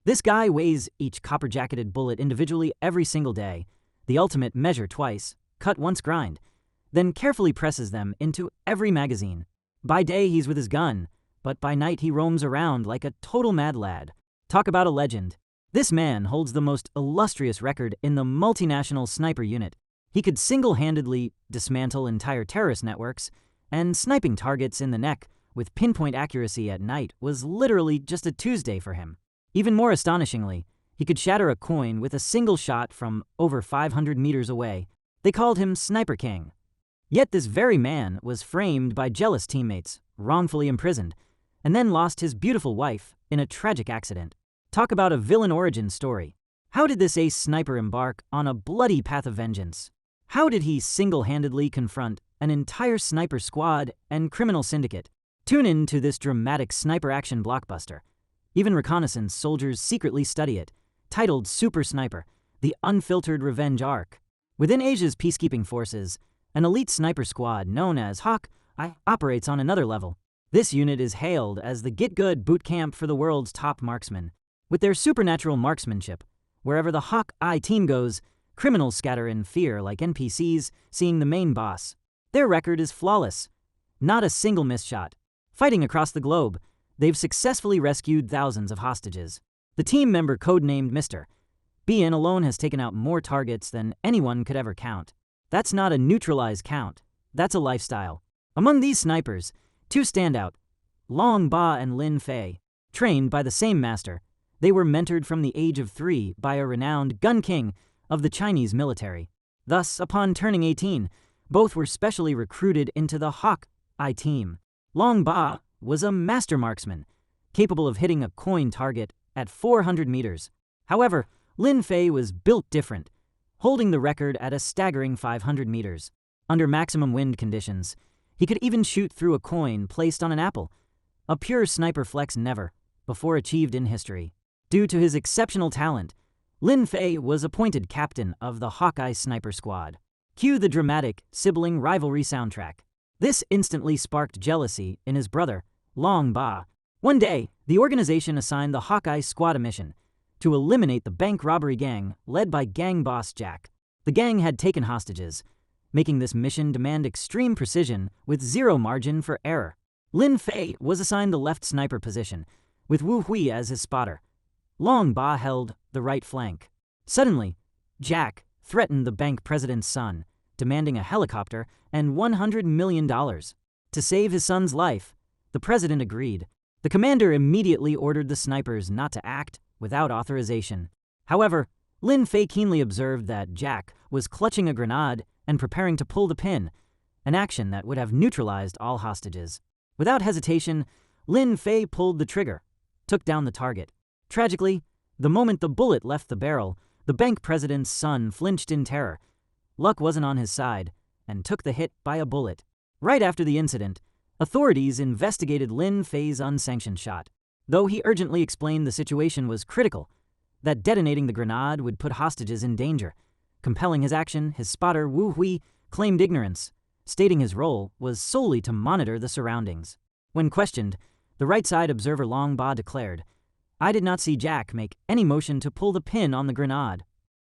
This guy weighs each copper-jacketed bullet individually every single day, the ultimate measure twice, cut once grind, then carefully presses them into every magazine. By day he's with his gun, but by night he roams around like a total mad lad. Talk about a legend. This man holds the most illustrious record in the multinational sniper unit. He could single-handedly dismantle entire terrorist networks, and sniping targets in the neck with pinpoint accuracy at night was literally just a Tuesday for him. Even more astonishingly, he could shatter a coin with a single shot from over 500 meters away. They called him Sniper King. Yet this very man was framed by jealous teammates, wrongfully imprisoned, and then lost his beautiful wife in a tragic accident. Talk about a villain origin story. How did this ace sniper embark on a bloody path of vengeance? How did he single-handedly confront an entire sniper squad and criminal syndicate? Tune in to this dramatic sniper action blockbuster. Even reconnaissance soldiers secretly study it, titled Super Sniper, The Unfiltered Revenge Arc. Within Asia's peacekeeping forces, an elite sniper squad known as Hawk-Eye operates on another level. This unit is hailed as the Get Good boot camp for the world's top marksmen. With their supernatural marksmanship, wherever the Hawk-Eye team goes, criminals scatter in fear like NPCs seeing the main boss. Their record is flawless. Not a single missed shot. Fighting across the globe, they've successfully rescued thousands of hostages. The team member codenamed Mr. Bean alone has taken out more targets than anyone could ever count. That's not a neutralized count. That's a lifestyle. Among these snipers, two stand out, Long Ba and Lin Fei. Trained by the same master, they were mentored from the age of 3 by a renowned gun king of the Chinese military. Thus, upon turning 18, both were specially recruited into the Hawk-Eye team. Long Ba was a master marksman, capable of hitting a coin target at 400 meters. However, Lin Fei was built different, holding the record at a staggering 500 meters. Under maximum wind conditions, he could even shoot through a coin placed on an apple, a pure sniper flex never before achieved in history. Due to his exceptional talent, Lin Fei was appointed captain of the Hawk-Eye Sniper Squad. Cue the dramatic sibling rivalry soundtrack. This instantly sparked jealousy in his brother, Long Ba. One day, the organization assigned the Hawk-Eye Squad a mission to eliminate the bank robbery gang led by gang boss Jack. The gang had taken hostages, making this mission demand extreme precision with zero margin for error. Lin Fei was assigned the left sniper position, with Wu Hui as his spotter. Long Ba held the right flank. Suddenly, Jack threatened the bank president's son, demanding a helicopter and $100 million. To save his son's life, the president agreed. The commander immediately ordered the snipers not to act without authorization. However, Lin Fei keenly observed that Jack was clutching a grenade and preparing to pull the pin, an action that would have neutralized all hostages. Without hesitation, Lin Fei pulled the trigger, took down the target. Tragically, the moment the bullet left the barrel, the bank president's son flinched in terror. Luck wasn't on his side, and took the hit by a bullet. Right after the incident, authorities investigated Lin Fei's unsanctioned shot. Though he urgently explained the situation was critical, that detonating the grenade would put hostages in danger. Compelling his action, his spotter Wu Hui claimed ignorance, stating his role was solely to monitor the surroundings. When questioned, the right side observer Long Ba declared, "I did not see Jack make any motion to pull the pin on the grenade."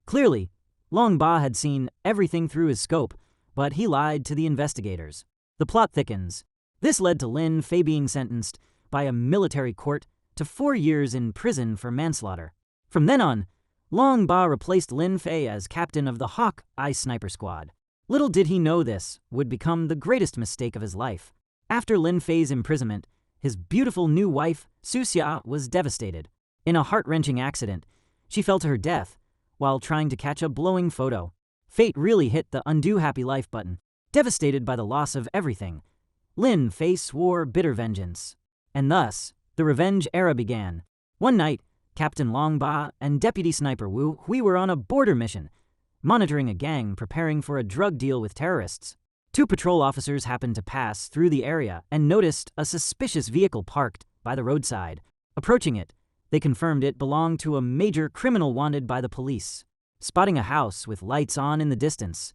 Clearly, Long Ba had seen everything through his scope, but he lied to the investigators. The plot thickens. This led to Lin Fei being sentenced by a military court to 4 years in prison for manslaughter. From then on, Long Ba replaced Lin Fei as captain of the Hawk-Eye Sniper Squad. Little did he know this would become the greatest mistake of his life. After Lin Fei's imprisonment, his beautiful new wife, Su Xia, was devastated. In a heart-wrenching accident, she fell to her death while trying to catch a blowing photo. Fate really hit the undo happy life button. Devastated by the loss of everything, Lin Fei swore bitter vengeance. And thus, the revenge era began. One night, Captain Long Ba and Deputy Sniper Wu Hui were on a border mission, monitoring a gang preparing for a drug deal with terrorists. 2 patrol officers happened to pass through the area and noticed a suspicious vehicle parked by the roadside. Approaching it, they confirmed it belonged to a major criminal wanted by the police. Spotting a house with lights on in the distance,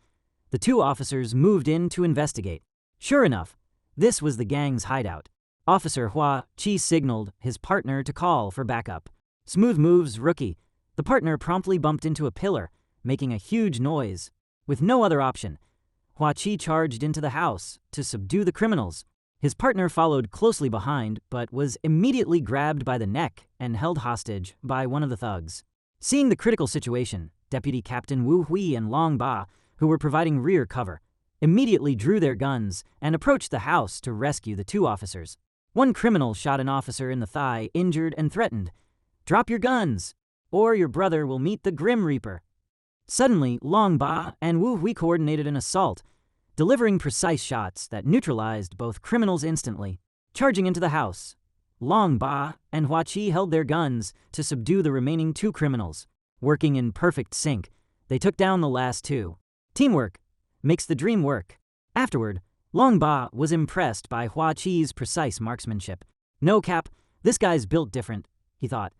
the 2 officers moved in to investigate. Sure enough, this was the gang's hideout. Officer Hua Chi signaled his partner to call for backup. Smooth moves, rookie. The partner promptly bumped into a pillar, making a huge noise. With no other option, Hua Chi charged into the house to subdue the criminals. His partner followed closely behind, but was immediately grabbed by the neck and held hostage by one of the thugs. Seeing the critical situation, Deputy Captain Wu Hui and Long Ba, who were providing rear cover, immediately drew their guns and approached the house to rescue the two officers. One criminal shot an officer in the thigh, injured and threatened, "Drop your guns, or your brother will meet the Grim Reaper." Suddenly, Long Ba and Wu Hui coordinated an assault, delivering precise shots that neutralized both criminals instantly. Charging into the house, Long Ba and Hua Chi held their guns to subdue the remaining two criminals. Working in perfect sync, they took down the last two. Teamwork makes the dream work. Afterward, Long Ba was impressed by Hua Chi's precise marksmanship. "No cap, this guy's built different," he thought,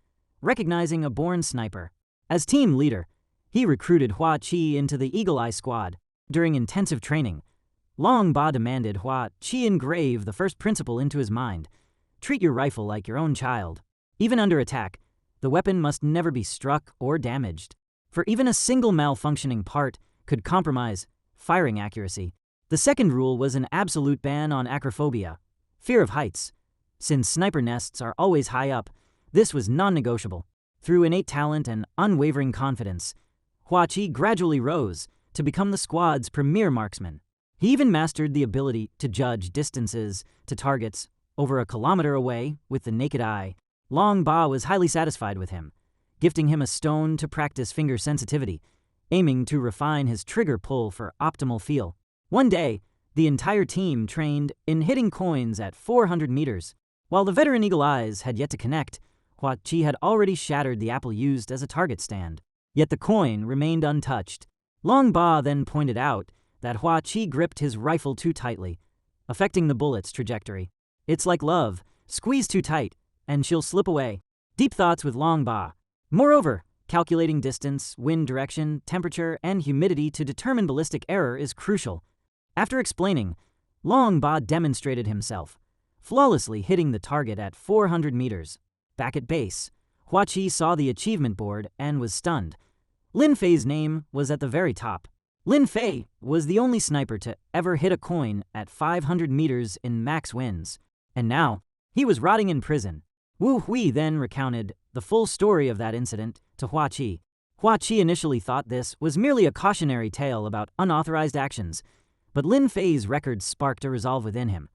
recognizing a born sniper. As team leader, he recruited Hua Chi into the Eagle Eye Squad. During intensive training, Long Ba demanded Hua Chi engrave the first principle into his mind: treat your rifle like your own child. Even under attack, the weapon must never be struck or damaged, for even a single malfunctioning part could compromise firing accuracy. The second rule was an absolute ban on acrophobia, fear of heights. Since sniper nests are always high up, this was non-negotiable. Through innate talent and unwavering confidence, Hua Chi gradually rose to become the squad's premier marksman. He even mastered the ability to judge distances to targets over a kilometer away with the naked eye. Long Ba was highly satisfied with him, gifting him a stone to practice finger sensitivity, aiming to refine his trigger pull for optimal feel. One day, the entire team trained in hitting coins at 400 meters. While the veteran Eagle Eyes had yet to connect, Hua Chi had already shattered the apple used as a target stand. Yet the coin remained untouched. Long Ba then pointed out that Hua Chi gripped his rifle too tightly, affecting the bullet's trajectory. "It's like love. Squeeze too tight, and she'll slip away." Deep thoughts with Long Ba. Moreover, calculating distance, wind direction, temperature, and humidity to determine ballistic error is crucial. After explaining, Long Ba demonstrated himself, flawlessly hitting the target at 400 meters. Back at base, Hua Chi saw the achievement board and was stunned. Lin Fei's name was at the very top. Lin Fei was the only sniper to ever hit a coin at 500 meters in max winds, and now he was rotting in prison. Wu Hui then recounted the full story of that incident to Hua Chi. Hua Chi initially thought this was merely a cautionary tale about unauthorized actions, but Lin Fei's record sparked a resolve within him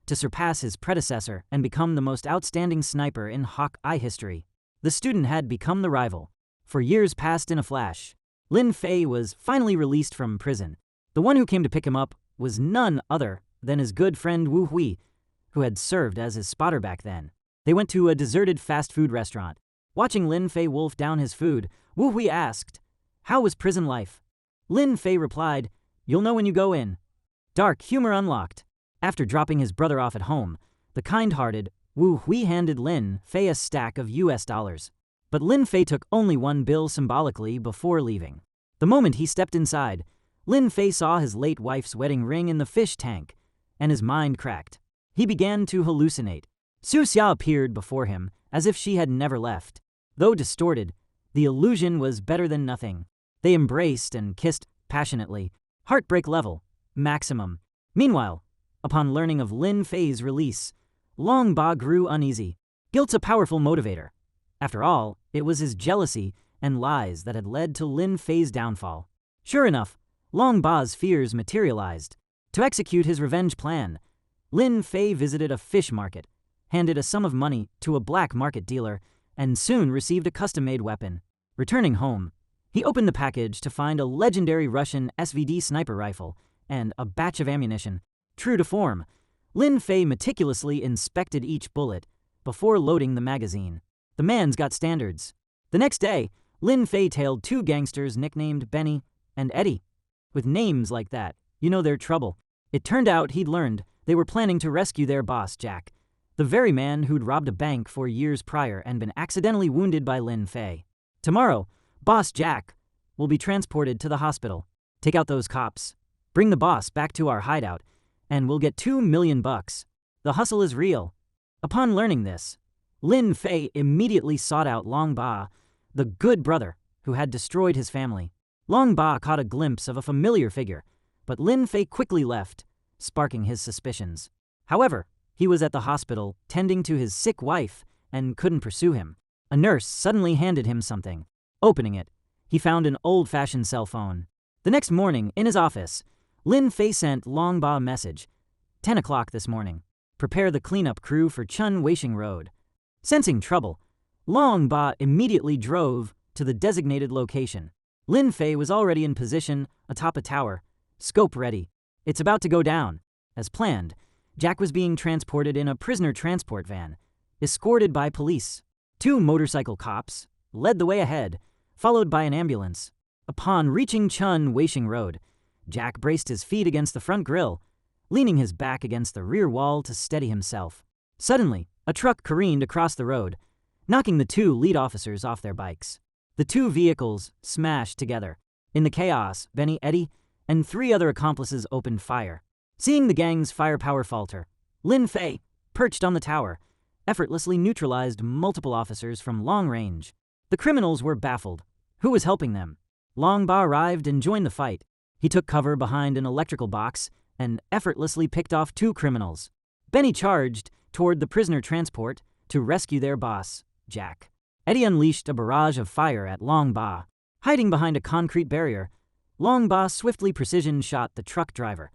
to surpass his predecessor and become the most outstanding sniper in Hawk Eye history. The student had become the rival. For years passed in a flash. Lin Fei was finally released from prison. The one who came to pick him up was none other than his good friend Wu Hui, who had served as his spotter back then. They went to a deserted fast food restaurant. Watching Lin Fei wolf down his food, Wu Hui asked, "How was prison life?" Lin Fei replied, "You'll know when you go in." Dark humor unlocked. After dropping his brother off at home, the kind-hearted Wu Hui handed Lin Fei a stack of US dollars. But Lin Fei took only one bill symbolically before leaving. The moment he stepped inside, Lin Fei saw his late wife's wedding ring in the fish tank, and his mind cracked. He began to hallucinate. Su Xia appeared before him as if she had never left. Though distorted, the illusion was better than nothing. They embraced and kissed passionately, heartbreak level, maximum. Meanwhile, upon learning of Lin Fei's release, Long Ba grew uneasy. Guilt's a powerful motivator. After all, it was his jealousy and lies that had led to Lin Fei's downfall. Sure enough, Long Ba's fears materialized. To execute his revenge plan, Lin Fei visited a fish market, handed a sum of money to a black market dealer, and soon received a custom-made weapon. Returning home, he opened the package to find a legendary Russian SVD sniper rifle and a batch of ammunition. True to form, Lin Fei meticulously inspected each bullet before loading the magazine. The man's got standards. The next day, Lin Fei tailed two gangsters nicknamed Benny and Eddie. With names like that, you know they're trouble. It turned out he'd learned they were planning to rescue their boss, Jack, the very man who'd robbed a bank 4 years prior and been accidentally wounded by Lin Fei. Tomorrow, Boss Jack will be transported to the hospital. Take out those cops, bring the boss back to our hideout, and we'll get $2 million. The hustle is real. Upon learning this, Lin Fei immediately sought out Long Ba, the good brother who had destroyed his family. Long Ba caught a glimpse of a familiar figure, but Lin Fei quickly left, sparking his suspicions. However, he was at the hospital tending to his sick wife and couldn't pursue him. A nurse suddenly handed him something. Opening it, he found an old-fashioned cell phone. The next morning, in his office, Lin Fei sent Long Ba a message. 10 o'clock this morning. Prepare the cleanup crew for Chun Weisheng Road. Sensing trouble, Long Ba immediately drove to the designated location. Lin Fei was already in position atop a tower, scope ready. It's about to go down. As planned, Jack was being transported in a prisoner transport van, escorted by police. 2 motorcycle cops led the way ahead, followed by an ambulance. Upon reaching Chun Weisheng Road, Jack braced his feet against the front grille, leaning his back against the rear wall to steady himself. Suddenly, a truck careened across the road, knocking the 2 lead officers off their bikes. The 2 vehicles smashed together. In the chaos, Benny, Eddie, and 3 other accomplices opened fire. Seeing the gang's firepower falter, Lin Fei, perched on the tower, effortlessly neutralized multiple officers from long range. The criminals were baffled. Who was helping them? Long Ba arrived and joined the fight. He took cover behind an electrical box and effortlessly picked off 2 criminals. Benny charged toward the prisoner transport to rescue their boss, Jack. Eddie unleashed a barrage of fire at Long Ba. Hiding behind a concrete barrier, Long Ba swiftly precision-shot the truck driver,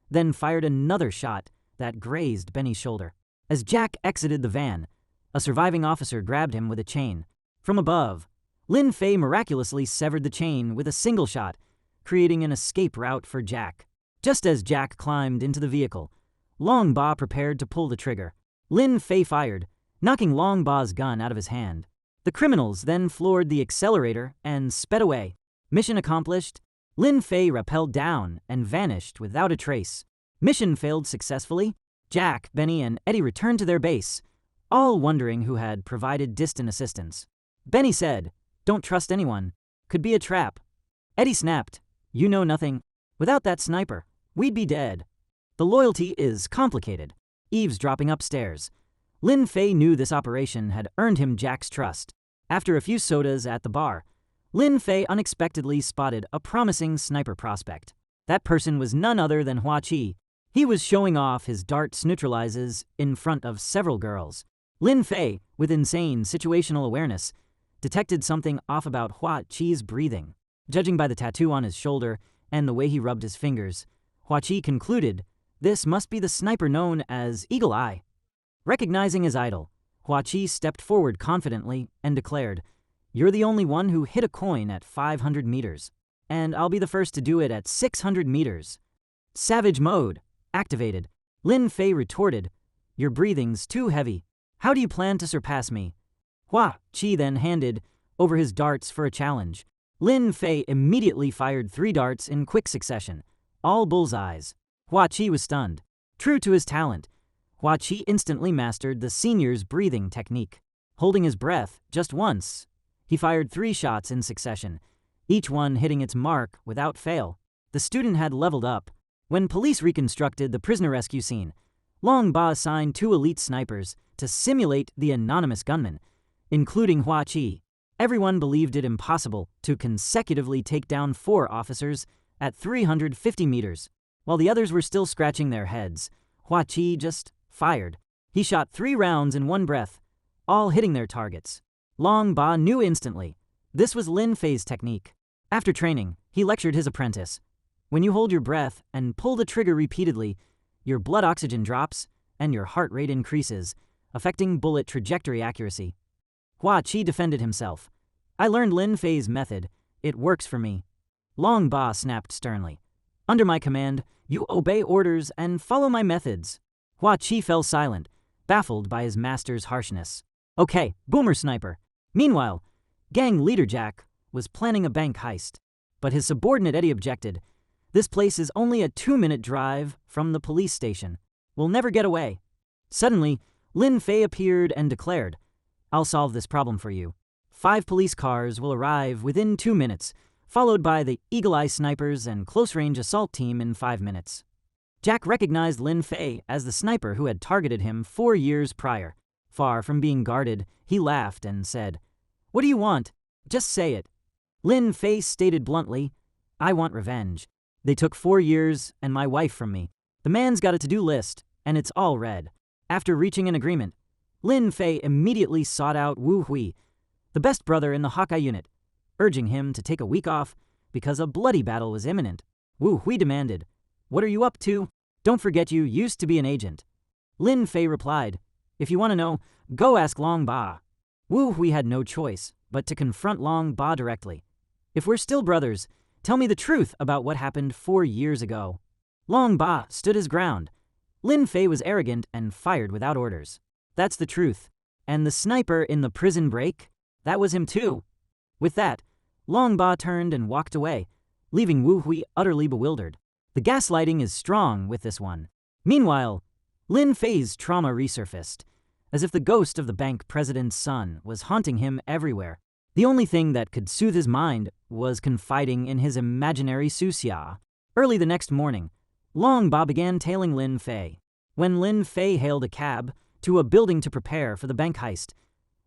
then fired another shot that grazed Benny's shoulder. As Jack exited the van, a surviving officer grabbed him with a chain. From above, Lin Fei miraculously severed the chain with a single shot, creating an escape route for Jack. Just as Jack climbed into the vehicle, Long Ba prepared to pull the trigger. Lin Fei fired, knocking Long Ba's gun out of his hand. The criminals then floored the accelerator and sped away. Mission accomplished. Lin Fei rappelled down and vanished without a trace. Mission failed successfully. Jack, Benny, and Eddie returned to their base, all wondering who had provided distant assistance. Benny said, "Don't trust anyone. Could be a trap." Eddie snapped, "You know nothing. Without that sniper, we'd be dead." The loyalty is complicated. Eavesdropping upstairs. Lin Fei knew this operation had earned him Jack's trust. After a few sodas at the bar, Lin Fei unexpectedly spotted a promising sniper prospect. That person was none other than Hua Qi. He was showing off his darts neutralizes in front of several girls. Lin Fei, with insane situational awareness, detected something off about Hua Qi's breathing. Judging by the tattoo on his shoulder and the way he rubbed his fingers, Hua Qi concluded this must be the sniper known as Eagle Eye. Recognizing his idol, Hua Qi stepped forward confidently and declared, "You're the only one who hit a coin at 500 meters, and I'll be the first to do it at 600 meters. Savage mode activated." Lin Fei retorted, "Your breathing's too heavy. How do you plan to surpass me?" Hua Qi then handed over his darts for a challenge. Lin Fei immediately fired 3 darts in quick succession, all bullseyes. Hua Qi was stunned. True to his talent, Hua Qi instantly mastered the senior's breathing technique. Holding his breath just once, he fired 3 shots in succession, each one hitting its mark without fail. The student had leveled up. When police reconstructed the prisoner rescue scene, Long Ba assigned 2 elite snipers to simulate the anonymous gunman, including Hua Qi. Everyone believed it impossible to consecutively take down 4 officers at 350 meters. While the others were still scratching their heads, Hua Qi just fired. He shot 3 rounds in one breath, all hitting their targets. Long Ba knew instantly. This was Lin Fei's technique. After training, he lectured his apprentice. When you hold your breath and pull the trigger repeatedly, your blood oxygen drops and your heart rate increases, affecting bullet trajectory accuracy. Hua Qi defended himself. "I learned Lin Fei's method. It works for me." Long Ba snapped sternly. "Under my command, you obey orders and follow my methods." Hua Qi fell silent, baffled by his master's harshness. "Okay, boomer sniper." Meanwhile, gang leader Jack was planning a bank heist, but his subordinate Eddie objected. "This place is only a 2-minute drive from the police station. We'll never get away." Suddenly, Lin Fei appeared and declared, "I'll solve this problem for you. 5 police cars will arrive within 2 minutes, followed by the Eagle Eye snipers and close-range assault team in 5 minutes. Jack recognized Lin Fei as the sniper who had targeted him 4 years prior. Far from being guarded, he laughed and said, "What do you want? Just say it." Lin Fei stated bluntly, "I want revenge. They took 4 years and my wife from me. The man's got a to-do list, and it's all red." After reaching an agreement, Lin Fei immediately sought out Wu Hui, the best brother in the Hawkeye unit, urging him to take a week off because a bloody battle was imminent. Wu Hui demanded, "What are you up to? Don't forget you used to be an agent." Lin Fei replied, "If you want to know, go ask Long Ba." Wu Hui had no choice but to confront Long Ba directly. "If we're still brothers, tell me the truth about what happened 4 years ago." Long Ba stood his ground. Lin Fei was arrogant and fired without orders. "That's the truth. And the sniper in the prison break? That was him too." With that, Long Ba turned and walked away, leaving Wu Hui utterly bewildered. The gaslighting is strong with this one. Meanwhile, Lin Fei's trauma resurfaced, as if the ghost of the bank president's son was haunting him everywhere. The only thing that could soothe his mind was confiding in his imaginary Su Xia. Early the next morning, Long Ba began tailing Lin Fei. When Lin Fei hailed a cab to a building to prepare for the bank heist,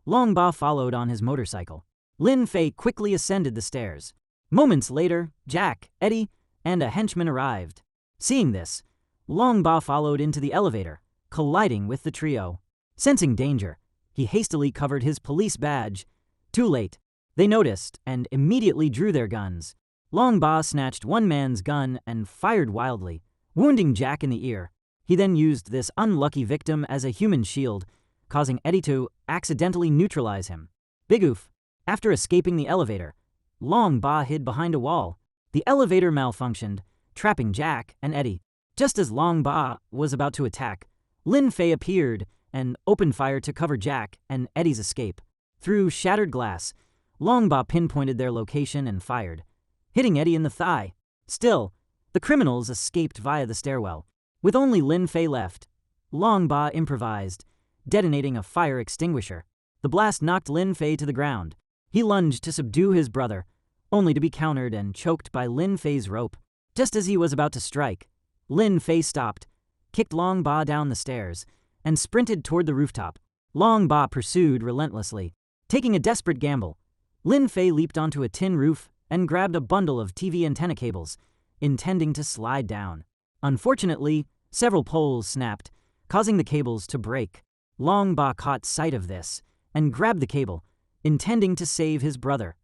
Long Ba followed on his motorcycle. Lin Fei quickly ascended the stairs. Moments later, Jack, Eddie, and a henchman arrived. Seeing this, Long Ba followed into the elevator, colliding with the trio. Sensing danger, he hastily covered his police badge. Too late. They noticed and immediately drew their guns. Long Ba snatched one man's gun and fired wildly, wounding Jack in the ear. He then used this unlucky victim as a human shield, causing Eddie to accidentally neutralize him. Big oof. After escaping the elevator, Long Ba hid behind a wall. The elevator malfunctioned, trapping Jack and Eddie. Just as Long Ba was about to attack, Lin Fei appeared and opened fire to cover Jack and Eddie's escape. Through shattered glass, Long Ba pinpointed their location and fired, hitting Eddie in the thigh. Still, the criminals escaped via the stairwell. With only Lin Fei left, Long Ba improvised, detonating a fire extinguisher. The blast knocked Lin Fei to the ground. He lunged to subdue his brother, only to be countered and choked by Lin Fei's rope. Just as he was about to strike, Lin Fei stopped, kicked Long Ba down the stairs, and sprinted toward the rooftop. Long Ba pursued relentlessly. Taking a desperate gamble, Lin Fei leaped onto a tin roof and grabbed a bundle of TV antenna cables, intending to slide down. Unfortunately, several poles snapped, causing the cables to break. Long Ba caught sight of this and grabbed the cable, intending to save his brother.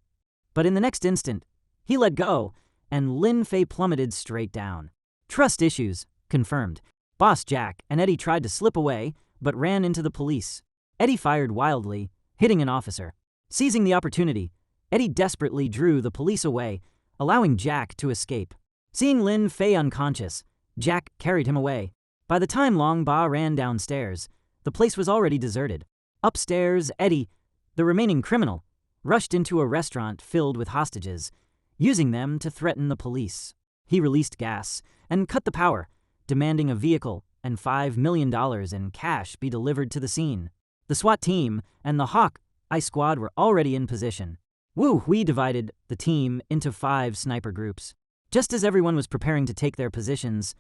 But in the next instant, he let go, and Lin Fei plummeted straight down. Trust issues, confirmed. Boss Jack and Eddie tried to slip away, but ran into the police. Eddie fired wildly, hitting an officer. Seizing the opportunity, Eddie desperately drew the police away, allowing Jack to escape. Seeing Lin Fei unconscious, Jack carried him away. By the time Long Ba ran downstairs, the place was already deserted. Upstairs, Eddie, the remaining criminal, rushed into a restaurant filled with hostages, using them to threaten the police. He released gas and cut the power, demanding a vehicle and $5 million in cash be delivered to the scene. The SWAT team and the Hawkeye squad were already in position. Wu Hui divided the team into 5 sniper groups. Just as everyone was preparing to take their positions,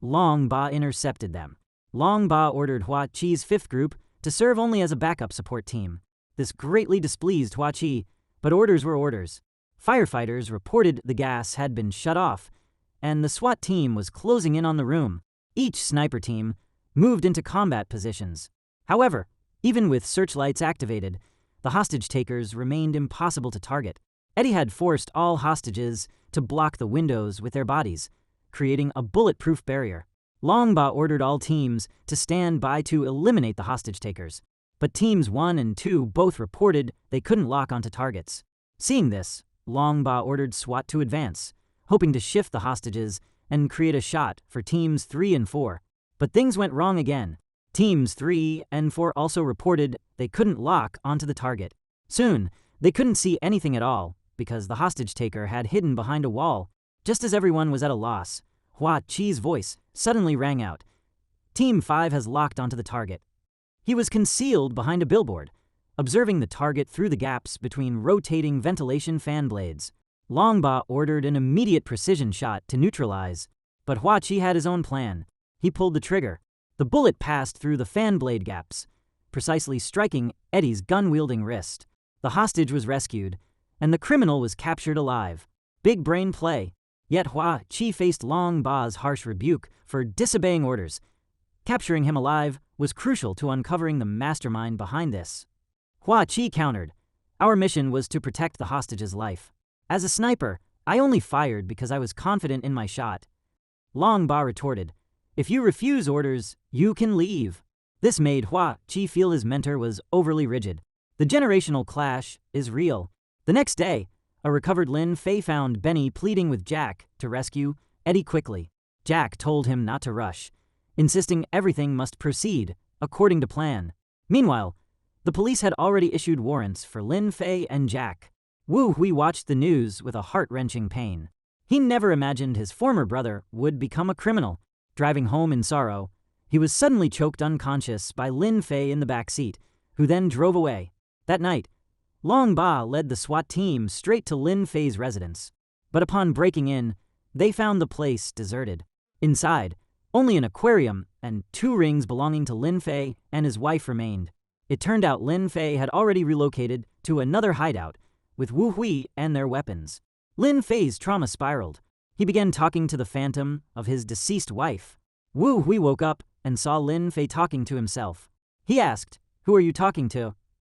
Long Ba intercepted them. Long Ba ordered Hua Chi's 5th group to serve only as a backup support team. This greatly displeased Hua Chi, but orders were orders. Firefighters reported the gas had been shut off, and the SWAT team was closing in on the room. Each sniper team moved into combat positions. However, even with searchlights activated, the hostage-takers remained impossible to target. Eddie had forced all hostages to block the windows with their bodies, creating a bulletproof barrier. Long Ba ordered all teams to stand by to eliminate the hostage-takers, but teams 1 and 2 both reported they couldn't lock onto targets. Seeing this, Long Ba ordered SWAT to advance, hoping to shift the hostages and create a shot for teams 3 and 4. But things went wrong again. Teams 3 and 4 also reported they couldn't lock onto the target. Soon, they couldn't see anything at all because the hostage-taker had hidden behind a wall. Just as everyone was at a loss, Hua Chi's voice suddenly rang out. Team 5 has locked onto the target. He was concealed behind a billboard, observing the target through the gaps between rotating ventilation fan blades. Long Ba ordered an immediate precision shot to neutralize, but Hua Chi had his own plan. He pulled the trigger. The bullet passed through the fan blade gaps, precisely striking Eddie's gun-wielding wrist. The hostage was rescued, and the criminal was captured alive. Big brain play. Yet Hua Chi faced Long Ba's harsh rebuke for disobeying orders. Capturing him alive was crucial to uncovering the mastermind behind this. Hua Chi countered, "Our mission was to protect the hostage's life. As a sniper, I only fired because I was confident in my shot." Long Ba retorted, "If you refuse orders, you can leave." This made Hua Chi feel his mentor was overly rigid. The generational clash is real. The next day, a recovered Lin Fei found Benny pleading with Jack to rescue Eddie quickly. Jack told him not to rush, insisting everything must proceed according to plan. Meanwhile, the police had already issued warrants for Lin Fei and Jack. Wu Hui watched the news with a heart-wrenching pain. He never imagined his former brother would become a criminal. Driving home in sorrow, he was suddenly choked unconscious by Lin Fei in the back seat, who then drove away. That night, Long Ba led the SWAT team straight to Lin Fei's residence. But upon breaking in, they found the place deserted. Inside, only an aquarium and 2 rings belonging to Lin Fei and his wife remained. It turned out Lin Fei had already relocated to another hideout with Wu Hui and their weapons. Lin Fei's trauma spiraled. He began talking to the phantom of his deceased wife. Wu Hui woke up and saw Lin Fei talking to himself. He asked, "Who are you talking to?"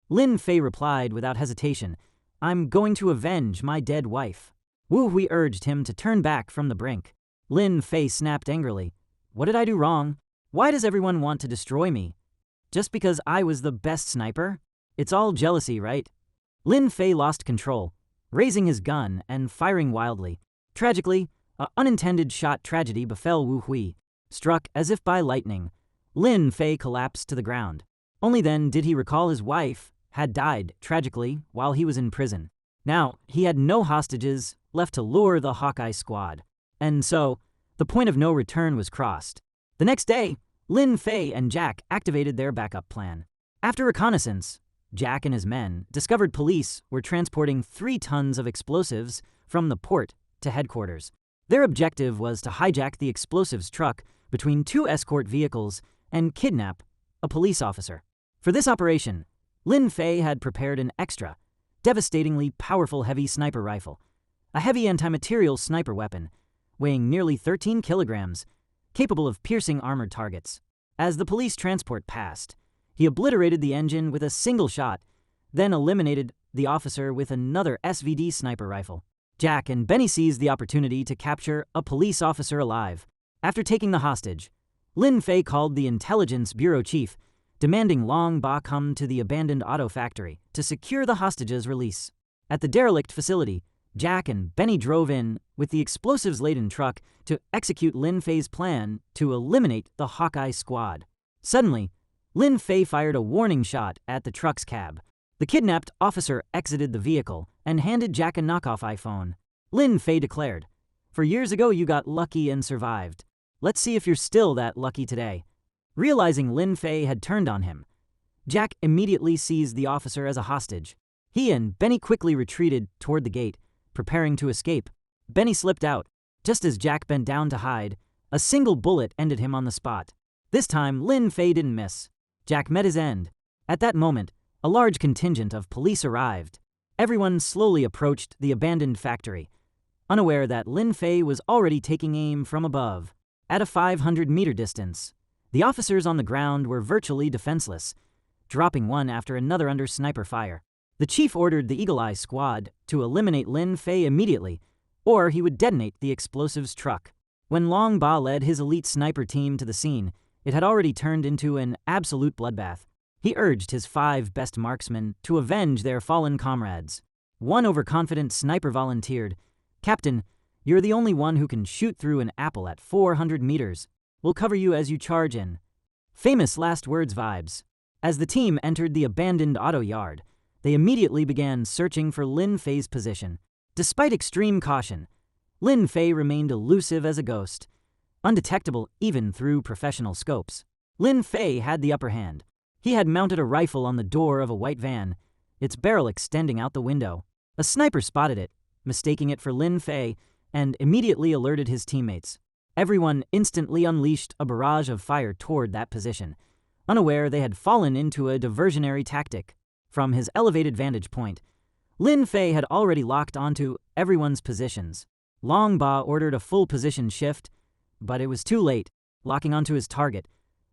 Lin Fei replied without hesitation, "I'm going to avenge my dead wife." Wu Hui urged him to turn back from the brink. Lin Fei snapped angrily, "What did I do wrong? Why does everyone want to destroy me? Just because I was the best sniper? It's all jealousy, right?" Lin Fei lost control, raising his gun and firing wildly. Tragically, an unintended shot tragedy befell Wu Hui. Struck as if by lightning, Lin Fei collapsed to the ground. Only then did he recall his wife had died tragically while he was in prison. Now, he had no hostages left to lure the Hawkeye squad. And so, the point of no return was crossed. The next day, Lin Fei and Jack activated their backup plan. After reconnaissance, Jack and his men discovered police were transporting 3 tons of explosives from the port to headquarters. Their objective was to hijack the explosives truck between 2 escort vehicles and kidnap a police officer. For this operation, Lin Fei had prepared an extra, devastatingly powerful heavy sniper rifle, a heavy anti-material sniper weapon, weighing nearly 13 kilograms, capable of piercing armored targets. As the police transport passed, he obliterated the engine with a single shot, then eliminated the officer with another SVD sniper rifle. Jack and Benny seized the opportunity to capture a police officer alive. After taking the hostage, Lin Fei called the Intelligence Bureau chief, demanding Long Ba come to the abandoned auto factory to secure the hostage's release. At the derelict facility, Jack and Benny drove in with the explosives-laden truck to execute Lin Fei's plan to eliminate the Hawkeye squad. Suddenly, Lin Fei fired a warning shot at the truck's cab. The kidnapped officer exited the vehicle and handed Jack a knockoff iPhone. Lin Fei declared, "For years ago you got lucky and survived. Let's see if you're still that lucky today." Realizing Lin Fei had turned on him, Jack immediately seized the officer as a hostage. He and Benny quickly retreated toward the gate, preparing to escape. Benny slipped out. Just as Jack bent down to hide, a single bullet ended him on the spot. This time, Lin Fei didn't miss. Jack met his end. At that moment, a large contingent of police arrived. Everyone slowly approached the abandoned factory, unaware that Lin Fei was already taking aim from above. At a 500-meter distance, the officers on the ground were virtually defenseless, dropping one after another under sniper fire. The chief ordered the Eagle Eye squad to eliminate Lin Fei immediately, or he would detonate the explosives truck. When Long Ba led his elite sniper team to the scene, it had already turned into an absolute bloodbath. He urged his 5 best marksmen to avenge their fallen comrades. One overconfident sniper volunteered, "Captain, you're the only one who can shoot through an apple at 400 meters. We'll cover you as you charge in." Famous last words vibes. As the team entered the abandoned auto yard, they immediately began searching for Lin Fei's position. Despite extreme caution, Lin Fei remained elusive as a ghost, undetectable even through professional scopes. Lin Fei had the upper hand. He had mounted a rifle on the door of a white van, its barrel extending out the window. A sniper spotted it, mistaking it for Lin Fei, and immediately alerted his teammates. Everyone instantly unleashed a barrage of fire toward that position. unaware they had fallen into a diversionary tactic. From his elevated vantage point, Lin Fei had already locked onto everyone's positions. Long Ba ordered a full position shift, but it was too late. Locking onto his target,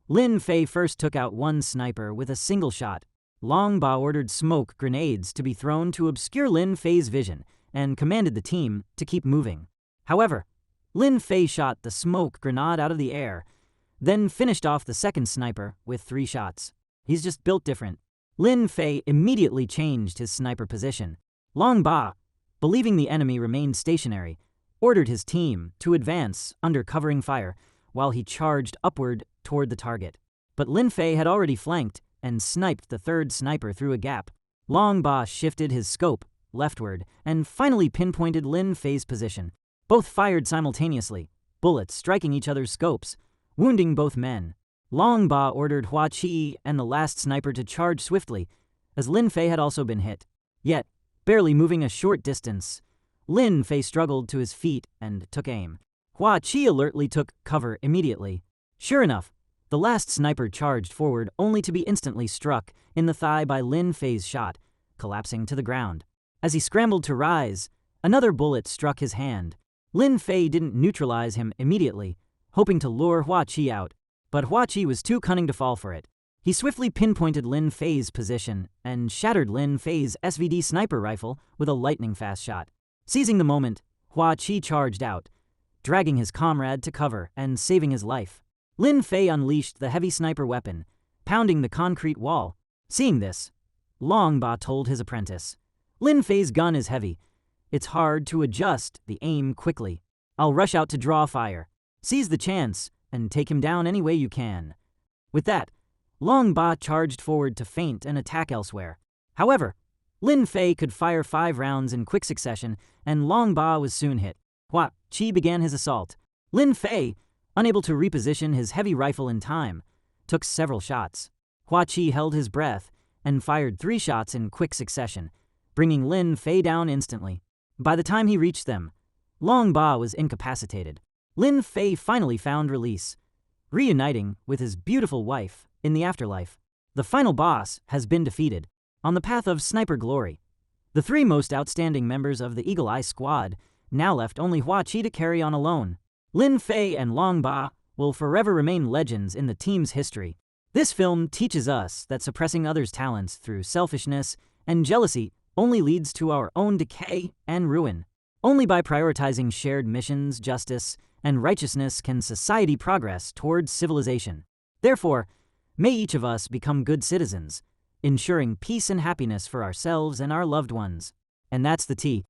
Lin Fei first took out one sniper with a single shot. Long Ba ordered smoke grenades to be thrown to obscure Lin Fei's vision and commanded the team to keep moving. However, Lin Fei shot the smoke grenade out of the air, then finished off the second sniper with 3 shots. He's just built different. Lin Fei immediately changed his sniper position. Long Ba, believing the enemy remained stationary, ordered his team to advance under covering fire while he charged upward toward the target. But Lin Fei had already flanked and sniped the third sniper through a gap. Long Ba shifted his scope leftward and finally pinpointed Lin Fei's position. Both fired simultaneously, bullets striking each other's scopes, wounding both men. Long Ba ordered Hua Qi and the last sniper to charge swiftly, as Lin Fei had also been hit. Yet, barely moving a short distance, Lin Fei struggled to his feet and took aim. Hua Qi alertly took cover immediately. Sure enough, the last sniper charged forward only to be instantly struck in the thigh by Lin Fei's shot, collapsing to the ground. As he scrambled to rise, another bullet struck his hand. Lin Fei didn't neutralize him immediately, hoping to lure Hua Qi out, but Hua Qi was too cunning to fall for it. He swiftly pinpointed Lin Fei's position and shattered Lin Fei's SVD sniper rifle with a lightning-fast shot. Seizing the moment, Hua Qi charged out, dragging his comrade to cover and saving his life. Lin Fei unleashed the heavy sniper weapon, pounding the concrete wall. Seeing this, Long Ba told his apprentice, "Lin Fei's gun is heavy. It's hard to adjust the aim quickly. I'll rush out to draw fire. Seize the chance and take him down any way you can." With that, Long Ba charged forward to feint and attack elsewhere. However, Lin Fei could fire 5 rounds in quick succession, and Long Ba was soon hit. Hua Qi began his assault. Lin Fei, unable to reposition his heavy rifle in time, took several shots. Hua Qi held his breath and fired 3 shots in quick succession, bringing Lin Fei down instantly. By the time he reached them, Long Ba was incapacitated. Lin Fei finally found release, reuniting with his beautiful wife in the afterlife. The final boss has been defeated. On the path of sniper glory, the 3 most outstanding members of the Eagle Eye Squad now left only Hua Qi to carry on alone. Lin Fei and Long Ba will forever remain legends in the team's history. This film teaches us that suppressing others' talents through selfishness and jealousy only leads to our own decay and ruin. Only by prioritizing shared missions, justice, and righteousness can society progress towards civilization. Therefore, may each of us become good citizens, ensuring peace and happiness for ourselves and our loved ones. And that's the T.